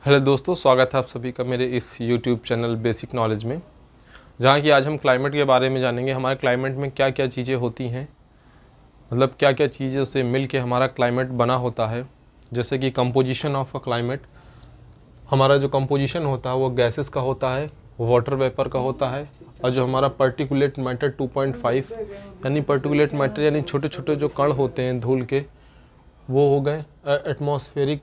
Hello दोस्तों, स्वागत है आप सभी का मेरे इस यूट्यूब चैनल बेसिक नॉलेज में, जहाँ कि आज हम क्लाइमेट के बारे में जानेंगे। हमारे क्लाइमेट में क्या क्या चीज़ें होती हैं, मतलब क्या क्या चीज़ें से मिल के हमारा क्लाइमेट बना होता है। जैसे कि कंपोजिशन ऑफ अ क्लाइमेट, हमारा जो कंपोजिशन होता है वो गैसेस का होता है, वाटर वेपर का होता है, और जो हमारा पर्टिकुलेट मैटर 2.5 यानी पर्टिकुलेट मैटर यानी छोटे छोटे जो कण होते हैं धूल के, वो हो गए एटमॉस्फेरिक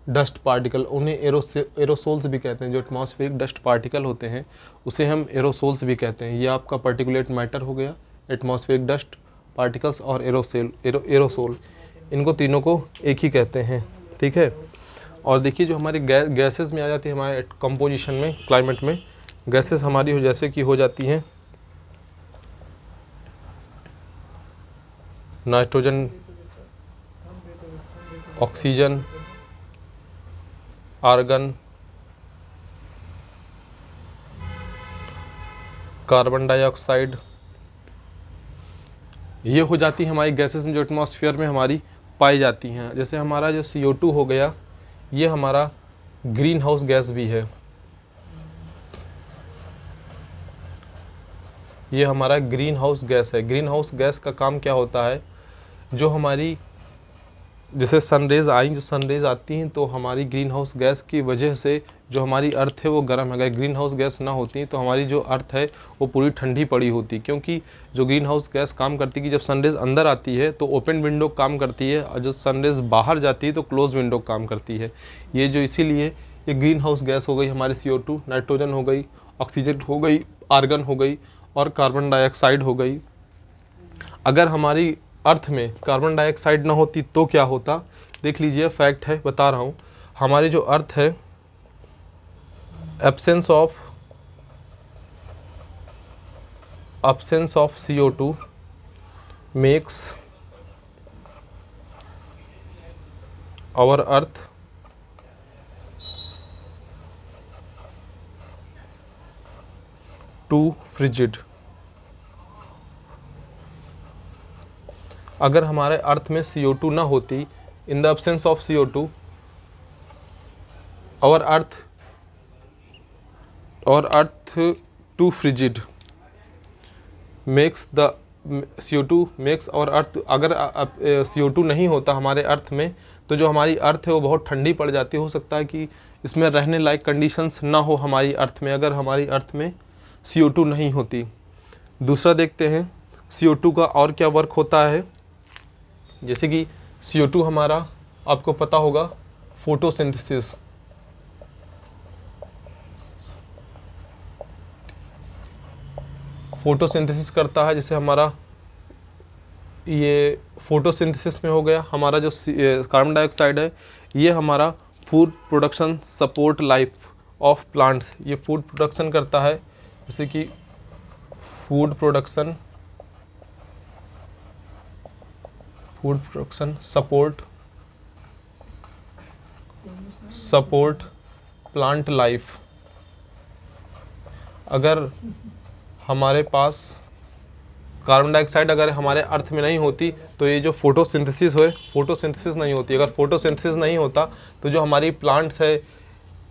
डस्ट पार्टिकल। उन्हें एरोसोल्स भी कहते हैं। जो एटमॉस्फेरिक डस्ट पार्टिकल होते हैं उसे हम एरोसोल्स भी कहते हैं। ये आपका पर्टिकुलेट मैटर हो गया, एटमॉस्फेरिक डस्ट पार्टिकल्स और एरोसोल, इनको तीनों को एक ही कहते हैं। ठीक है। और देखिए जो हमारी गैसेस में आ जाती है हमारे कंपोजिशन में, क्लाइमेट में गैसेस हमारी हो जैसे कि हो जाती हैं nitrogen, oxygen, argon, carbon dioxide, ये हो जाती है हमारी गैसेस जो एटमॉस्फेयर में हमारी पाई जाती हैं। जैसे हमारा जो CO2 हो गया, ये हमारा ग्रीन हाउस गैस भी है। ये हमारा ग्रीन हाउस गैस है। ग्रीन हाउस गैस का काम क्या होता है, जो हमारी जैसे सनरेज आई, जो सनरेज आती हैं तो हमारी ग्रीन हाउस गैस की वजह से जो हमारी अर्थ है वो गर्म है। अगर ग्रीन हाउस गैस ना होती तो हमारी जो अर्थ है वो पूरी ठंडी पड़ी होती, क्योंकि जो ग्रीन हाउस गैस काम करती है कि जब सनरेज अंदर आती है तो ओपन विंडो काम करती है, और जब सनरेज बाहर जाती है तो क्लोज विंडो काम करती है। ये जो इसीलिए ये ग्रीन हाउस गैस हो गई हमारी CO2, नाइट्रोजन हो गई, ऑक्सीजन हो गई, आर्गन हो गई और कार्बन डाइऑक्साइड हो गई। अगर हमारी अर्थ में कार्बन डाइऑक्साइड ना होती तो क्या होता, देख लीजिए, फैक्ट है, बता रहा हूँ। हमारी जो अर्थ है, absence of CO2 makes our earth too frigid. अगर हमारे अर्थ में CO2 ना होती, in the absence of CO2 और earth too frigid makes the CO2 makes our earth. अगर CO2 नहीं होता हमारे अर्थ में तो जो हमारी अर्थ है वो बहुत ठंडी पड़ जाती। हो सकता है कि इसमें रहने लायक कंडीशंस ना हो हमारी अर्थ में, अगर हमारी अर्थ में CO2 नहीं होती। दूसरा देखते हैं CO2 का और क्या वर्क होता है। जैसे कि CO2 हमारा, आपको पता होगा, फोटोसिंथेसिस, करता है। जैसे हमारा ये फोटोसिंथेसिस में हो गया। हमारा जो कार्बन डाइऑक्साइड है ये हमारा food production support life of plants, ये फूड प्रोडक्शन करता है। जैसे कि food production support plant life. अगर हमारे पास कार्बन डाइऑक्साइड अगर हमारे अर्थ में नहीं होती तो ये जो फोटोसिंथेसिस नहीं होती। अगर फोटोसिंथेसिस नहीं होता तो जो हमारी प्लांट्स है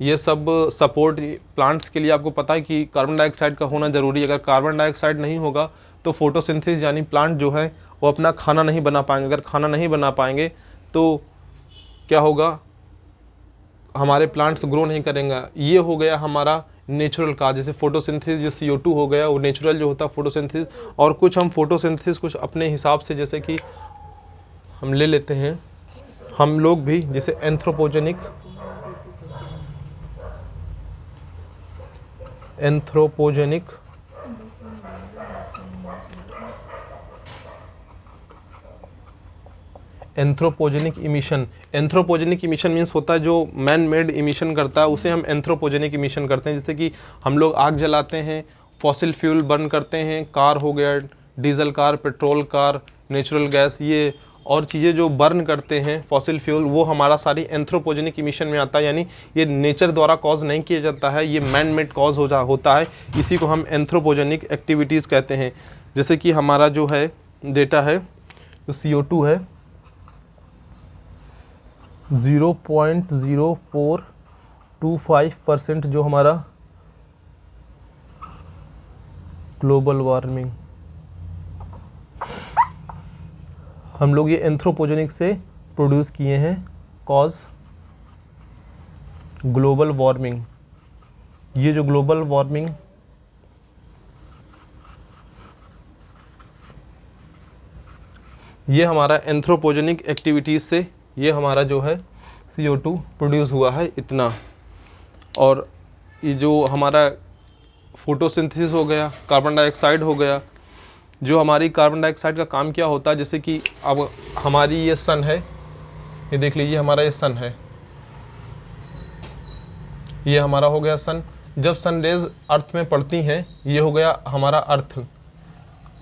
ये सब सपोर्ट, प्लांट्स के लिए आपको पता है कि कार्बन डाइऑक्साइड का होना ज़रूरी है। अगर कार्बन डाइऑक्साइड नहीं होगा तो फोटोसिंथेसिस यानी प्लांट जो है वो अपना खाना नहीं बना पाएंगे। अगर खाना नहीं बना पाएंगे तो क्या होगा, हमारे प्लांट्स ग्रो नहीं करेंगे। ये हो गया हमारा नेचुरल का। जैसे फोटोसिंथेसिस जो CO2 हो गया वो नेचुरल जो होता है फोटोसिंथेसिस, और कुछ हम फोटोसिंथेसिस कुछ अपने हिसाब से, जैसे कि हम ले लेते हैं हम लोग भी, जैसे anthropogenic emission. Anthropogenic emission means होता है जो मैन मेड इमिशन करता है, उसे हम एंथ्रोपोजेनिक इमिशन करते हैं। जैसे कि हम लोग आग जलाते हैं, फॉसिल फ्यूल बर्न करते हैं, कार हो गया, diesel car, petrol car, natural gas, ये और चीज़ें जो बर्न करते हैं फॉसिल फ्यूल, वो हमारा सारी एंथ्रोपोजेनिक इमिशन में आता है। यानी ये नेचर द्वारा कॉज नहीं किया जाता है, ये मैन मेड कॉज होता है। इसी को हम एंथ्रोपोजेनिक एक्टिविटीज़ कहते हैं। जैसे कि हमारा जो है डेटा है, जो CO2 है 0.04 25% जो हमारा ग्लोबल वार्मिंग, हम लोग ये एंथ्रोपोजेनिक से प्रोड्यूस किए हैं, कॉज ग्लोबल वार्मिंग। ये जो ग्लोबल वार्मिंग ये हमारा एंथ्रोपोजेनिक एक्टिविटीज़ से ये हमारा जो है CO2 प्रोड्यूस हुआ है इतना। और ये जो हमारा फोटोसिंथेसिस हो गया, कार्बन डाइऑक्साइड हो गया, जो हमारी कार्बन डाइऑक्साइड का काम क्या होता है, जैसे कि अब हमारी ये सन है, ये देख लीजिए हमारा ये सन है, ये हमारा हो गया सन। जब सन रेज अर्थ में पड़ती हैं, ये हो गया हमारा अर्थ,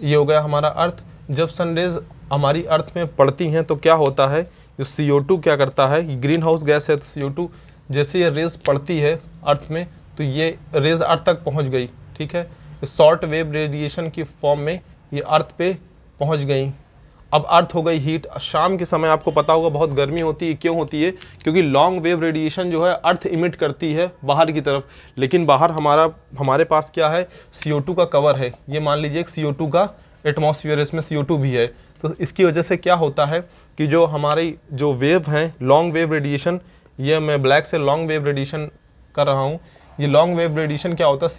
ये हो गया हमारा अर्थ। जब सन रेज हमारी अर्थ में पड़ती हैं तो क्या होता है, जो CO2 क्या करता है, ग्रीन हाउस गैस है, तो CO2 जैसे ये रेज पड़ती है अर्थ में तो ये रेज अर्थ तक पहुंच गई, ठीक है, शॉर्ट वेव रेडिएशन की फॉर्म में ये अर्थ पे पहुंच गई। अब अर्थ हो गई हीट। शाम के समय आपको पता होगा बहुत गर्मी होती है, क्यों होती है, क्योंकि लॉन्ग वेव रेडिएशन जो है अर्थ इमिट करती है बाहर की तरफ, लेकिन बाहर हमारे पास क्या है, CO2 का कवर है। ये मान लीजिए एक CO2 का एटमॉस्फेयर, इसमें CO2 भी है। तो इसकी वजह से क्या होता है कि जो हमारी जो वेव हैं, लॉन्ग वेव रेडिएशन, ये मैं ब्लैक से लॉन्ग वेव रेडिएशन कर रहा हूँ, ये लॉन्ग वेव रेडिएशन क्या होता है,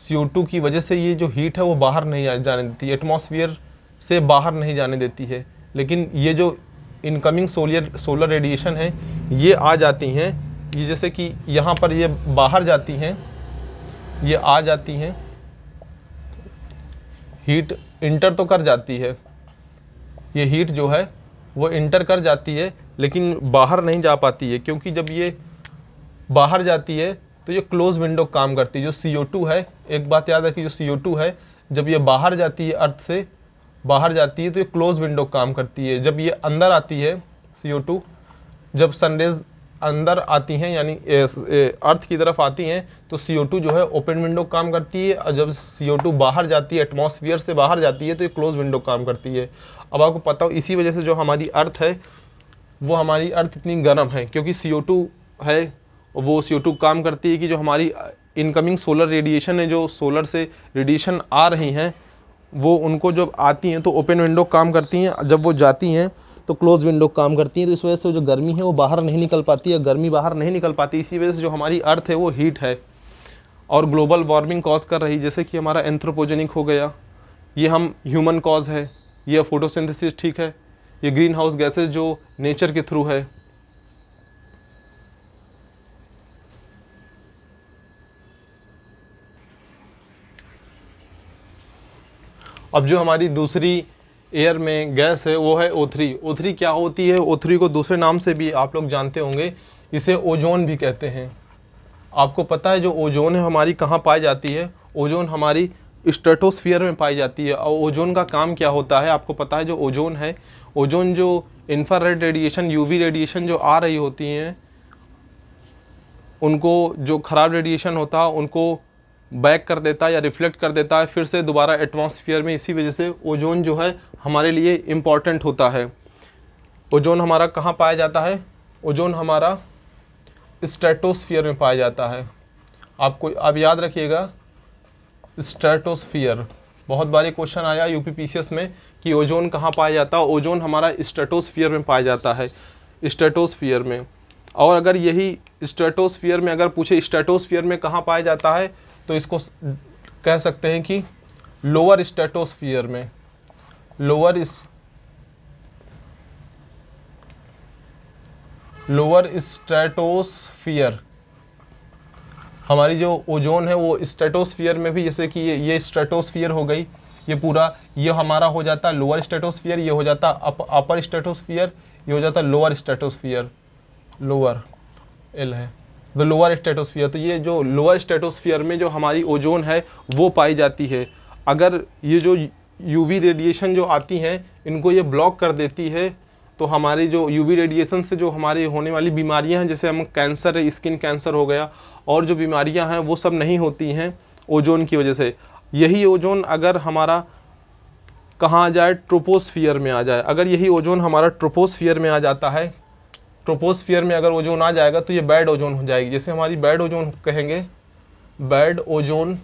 CO2 की वजह से ये जो हीट है वो बाहर नहीं जाने देती, एटमॉस्फेयर से बाहर नहीं जाने देती है। लेकिन ये जो इनकमिंग सोलर रेडिएशन है ये आ जाती हैं, ये जैसे कि यहाँ पर ये बाहर जाती हैं, ये आ जाती हैं, हीट इंटर तो कर जाती है, ये हीट जो है वो इंटर कर जाती है लेकिन बाहर नहीं जा पाती है, क्योंकि जब ये बाहर जाती है तो ये क्लोज विंडो काम करती है। जो CO2 है, एक बात याद रखिए, जो CO2 है जब ये बाहर जाती है, अर्थ से बाहर जाती है तो ये क्लोज विंडो काम करती है। जब ये अंदर आती है CO2, जब सनरेज अंदर आती हैं यानी अर्थ की तरफ आती हैं तो CO2 जो है ओपन विंडो काम करती है, और जब CO2 बाहर जाती है, एटमॉस्फेयर से बाहर जाती है, तो ये क्लोज विंडो काम करती है। अब आपको पता हो, इसी वजह से जो हमारी अर्थ है वो हमारी अर्थ इतनी गर्म है, क्योंकि CO2 है, वो CO2 काम करती है कि जो हमारी इनकमिंग सोलर रेडिएशन है, जो सोलर से रेडिएशन आ रही हैं, वो उनको जब आती हैं तो ओपन विंडो काम करती हैं, जब वो जाती हैं तो क्लोज विंडो काम करती हैं। तो इस वजह से जो गर्मी है वो बाहर नहीं निकल पाती है, गर्मी बाहर नहीं निकल पाती, इसी वजह से जो हमारी अर्थ है वो हीट है और ग्लोबल वार्मिंग कॉज कर रही। जैसे कि हमारा एंथ्रोपोजेनिक हो गया, ये हम ह्यूमन कॉज है, ये फोटोसिंथेसिस, ठीक है, ये ग्रीन हाउस गैसेज जो नेचर के थ्रू है। अब जो हमारी दूसरी एयर में गैस है वो है O3। O3 क्या होती है, O3 को दूसरे नाम से भी आप लोग जानते होंगे, इसे ओजोन भी कहते हैं। आपको पता है जो ओजोन है हमारी कहाँ पाई जाती है, ओजोन हमारी स्ट्रेटोस्फीयर में पाई जाती है। और ओजोन का काम क्या होता है आपको पता है, जो ओजोन है, ओजोन जो इंफ्रारेड रेडिएशन, UV रेडिएशन जो आ रही होती हैं, उनको जो ख़राब रेडिएशन होता है उनको बैक कर देता है या रिफ्लेक्ट कर देता है फिर से दोबारा एटमॉस्फेयर में। इसी वजह से ओजोन जो है हमारे लिए इम्पॉर्टेंट होता है। ओजोन हमारा कहाँ पाया जाता है, ओजोन हमारा स्ट्रेटोस्फीयर में पाया जाता है। आपको अब याद रखिएगा, स्ट्रेटोस्फीयर, बहुत बारी क्वेश्चन आया UPPCS में कि ओजोन कहाँ पाया जाता है, ओजोन हमारा स्ट्रेटोस्फीयर में पाया जाता है, स्ट्रेटोस्फीयर में। और अगर यही स्ट्रेटोस्फीयर में अगर पूछे स्ट्रेटोस्फीयर में कहाँ पाया जाता है, तो इसको कह सकते हैं कि लोअर स्ट्रेटोस्फीयर में, लोअर स्ट्रेटोस्फीयर। हमारी जो ओजोन है वो स्ट्रेटोस्फीयर में भी, जैसे कि ये स्ट्रेटोस्फीयर हो गई, ये पूरा ये हमारा हो जाता है लोअर स्ट्रेटोस्फीयर, ये हो जाता अपर स्ट्रेटोस्फीयर, ये हो जाता लोअर स्ट्रेटोस्फीयर, लोअर L है द लोअर स्ट्रेटोस्फीयर। तो ये जो लोअर स्ट्रेटोस्फीयर में जो हमारी ओजोन है वो पाई जाती है। अगर ये जो UV रेडिएशन जो आती हैं इनको ये ब्लॉक कर देती है, तो हमारी जो UV रेडिएशन से जो हमारी होने वाली बीमारियां हैं, जैसे हम कैंसर है, स्किन कैंसर हो गया, और जो बीमारियां हैं वो सब नहीं होती हैं ओजोन की वजह से। यही ओजोन अगर हमारा कहाँ आ जाए, ट्रोपोस्फियर में आ जाए, अगर यही ओजोन हमारा ट्रोपोस्फियर में आ जाता है ट्रोपोस्फियर में अगर ओजोन आ जाएगा तो ये बैड ओजोन हो जाएगी। जैसे हमारी बैड ओजोन कहेंगे, बैड ओजोन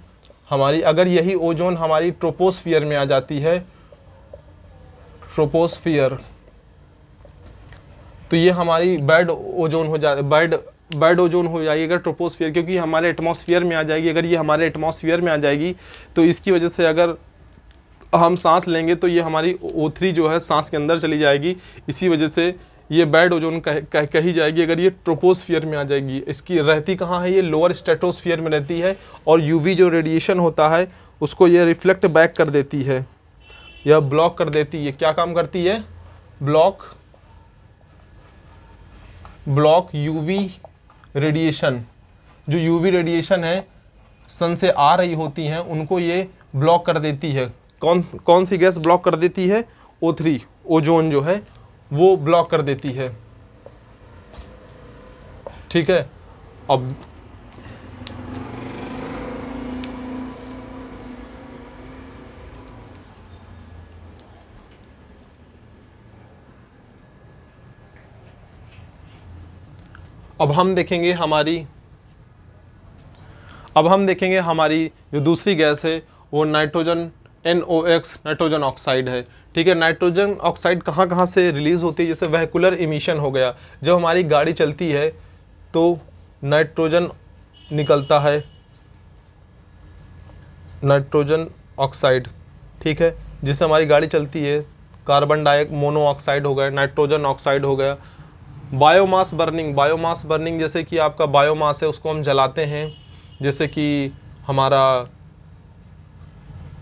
हमारी, अगर यही ओजोन हमारी ट्रोपोस्फियर में आ जाती है, ट्रोपोस्फियर, तो ये हमारी बैड ओजोन हो जा बैड ओजोन हो जाएगी अगर ट्रोपोस्फियर, क्योंकि हमारे एटमॉस्फेयर में आ जाएगी। अगर ये हमारे एटमॉस्फेयर में आ जाएगी तो इसकी वजह से अगर हम सांस लेंगे तो ये हमारी O3 जो है सांस के अंदर चली जाएगी। इसी वजह से ये बैड ओजोन कही जाएगी अगर ये ट्रोपोस्फियर में आ जाएगी। इसकी रहती कहाँ है, ये लोअर स्ट्रेटोस्फियर में रहती है, और यूवी जो रेडिएशन होता है उसको ये रिफ्लेक्ट बैक कर देती है या ब्लॉक कर देती है। क्या काम करती है? Block UV radiation. जो यूवी रेडिएशन है सन से आ रही होती हैं उनको ये ब्लॉक कर देती है। कौन सी गैस ब्लॉक कर देती है? O3, ओजोन जो है वो ब्लॉक कर देती है। ठीक है। अब हम देखेंगे हमारी जो दूसरी गैस है वो नाइट्रोजन NOx, नाइट्रोजन ऑक्साइड है। ठीक है। नाइट्रोजन ऑक्साइड कहाँ से रिलीज़ होती है? जैसे वेहिकुलर इमिशन हो गया, जब हमारी गाड़ी चलती है तो नाइट्रोजन निकलता है, नाइट्रोजन ऑक्साइड। ठीक है। जिससे हमारी गाड़ी चलती है, कार्बन मोनोऑक्साइड हो गया, नाइट्रोजन ऑक्साइड हो गया। बायोमास बर्निंग, जैसे कि आपका बायोमास है उसको हम जलाते हैं, जैसे कि हमारा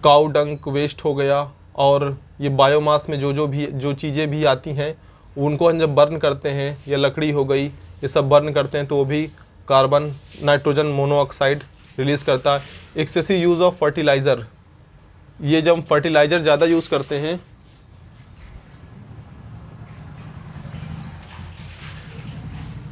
काऊ डंक वेस्ट हो गया, और ये बायोमास में जो चीज़ें भी आती हैं उनको हम जब बर्न करते हैं, या लकड़ी हो गई, ये सब बर्न करते हैं तो वो भी कार्बन नाइट्रोजन मोनोऑक्साइड रिलीज़ करता है। एक्सेसिव यूज़ ऑफ फर्टिलाइज़र, ये जब हम फर्टिलाइज़र ज़्यादा यूज़ करते हैं,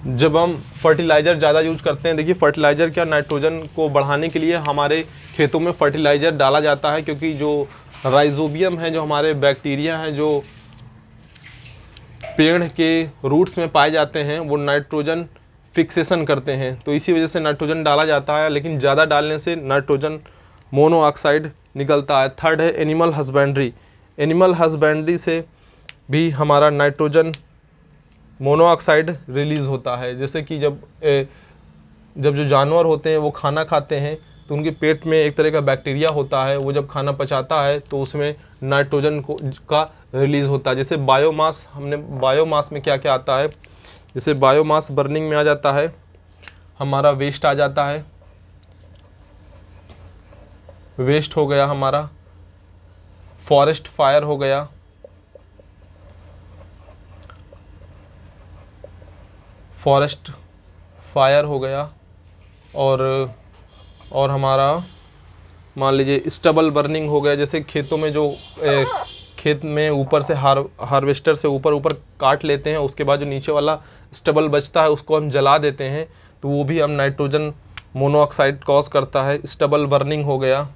जब हम फर्टिलाइज़र ज़्यादा यूज करते हैं, देखिए फर्टिलाइज़र क्या, नाइट्रोजन को बढ़ाने के लिए हमारे खेतों में फर्टिलाइज़र डाला जाता है, क्योंकि जो राइजोबियम है, जो हमारे बैक्टीरिया हैं जो पेड़ के रूट्स में पाए जाते हैं, वो नाइट्रोजन फिक्सेशन करते हैं, तो इसी वजह से नाइट्रोजन डाला जाता है। लेकिन ज़्यादा डालने से नाइट्रोजन मोनोऑक्साइड निकलता है। थर्ड है एनिमल हस्बेंड्री से भी हमारा नाइट्रोजन मोनोऑक्साइड रिलीज़ होता है। जैसे कि जब जो जानवर होते हैं वो खाना खाते हैं तो उनके पेट में एक तरह का बैक्टीरिया होता है, वो जब खाना पचाता है तो उसमें नाइट्रोजन का रिलीज़ होता है। जैसे बायोमास में क्या क्या आता है, जैसे बायोमास बर्निंग में आ जाता है हमारा वेस्ट आ जाता है, वेस्ट हो गया हमारा, फॉरेस्ट फायर हो गया, फॉरेस्ट फायर हो गया, और हमारा मान लीजिए स्टबल बर्निंग हो गया। जैसे खेतों में जो खेत में ऊपर से हार्वेस्टर से ऊपर काट लेते हैं, उसके बाद जो नीचे वाला स्टबल बचता है उसको हम जला देते हैं, तो वो भी हम नाइट्रोजन मोनोऑक्साइड कॉज करता है। स्टबल बर्निंग हो गया,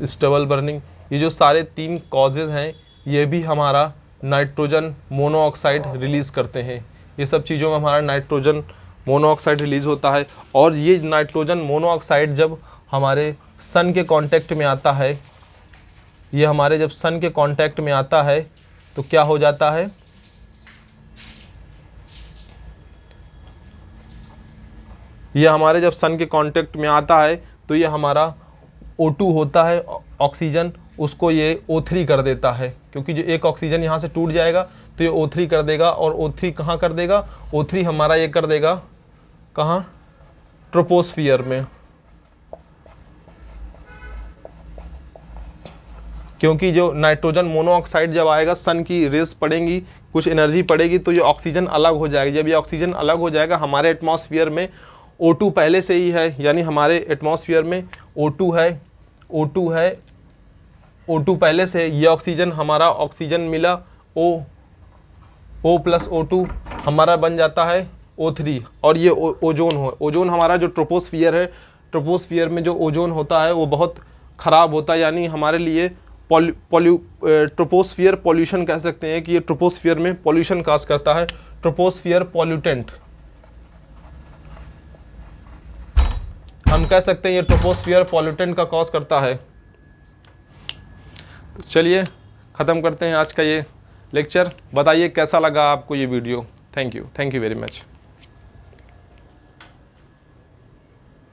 स्टबल बर्निंग, ये जो सारे 3 कॉजेज़ हैं ये भी हमारा नाइट्रोजन मोनोऑक्साइड रिलीज़ करते हैं। ये सब चीज़ों में हमारा नाइट्रोजन मोनोऑक्साइड रिलीज़ होता है। और ये नाइट्रोजन मोनोऑक्साइड जब हमारे सन के कांटेक्ट में आता है, ये हमारे जब सन के कांटेक्ट में आता है तो क्या हो जाता है, ये हमारे जब सन के कांटेक्ट में आता है तो ये हमारा O2 होता है ऑक्सीजन, उसको ये O3 कर देता है, क्योंकि जो एक ऑक्सीजन यहाँ से टूट जाएगा तो ये O3 कर देगा। और O3 कहाँ कर देगा? O3 हमारा ये कर देगा कहाँ? ट्रोपोस्फियर में, क्योंकि जो नाइट्रोजन मोनोऑक्साइड जब आएगा, सन की रेस पड़ेंगी, कुछ एनर्जी पड़ेगी तो ये ऑक्सीजन अलग हो जाएगी। जब ये ऑक्सीजन अलग हो जाएगा, हमारे एटमॉस्फेयर में O2 पहले से ही है, यानी हमारे एटमॉस्फेयर में O2 है, O2 पहले से, ये ऑक्सीजन हमारा ऑक्सीजन मिला, O प्लस O2 हमारा बन जाता है O3। और ये ओजोन हमारा जो ट्रोपोस्फियर है, ट्रोपोस्फियर में जो ओजोन होता है वो बहुत ख़राब होता है, यानी हमारे लिए ट्रोपोस्फियर पॉल्यूशन कह सकते हैं कि ये ट्रोपोस्फियर में पॉल्यूशन काज करता है। ट्रोपोस्फियर पॉल्यूटेंट हम कह सकते हैं ये ट्रोपोस्फियर पॉल्यूटेंट का कॉज करता है। तो चलिए ख़त्म करते हैं आज का ये लेक्चर। बताइए कैसा लगा आपको ये video. Thank you very much.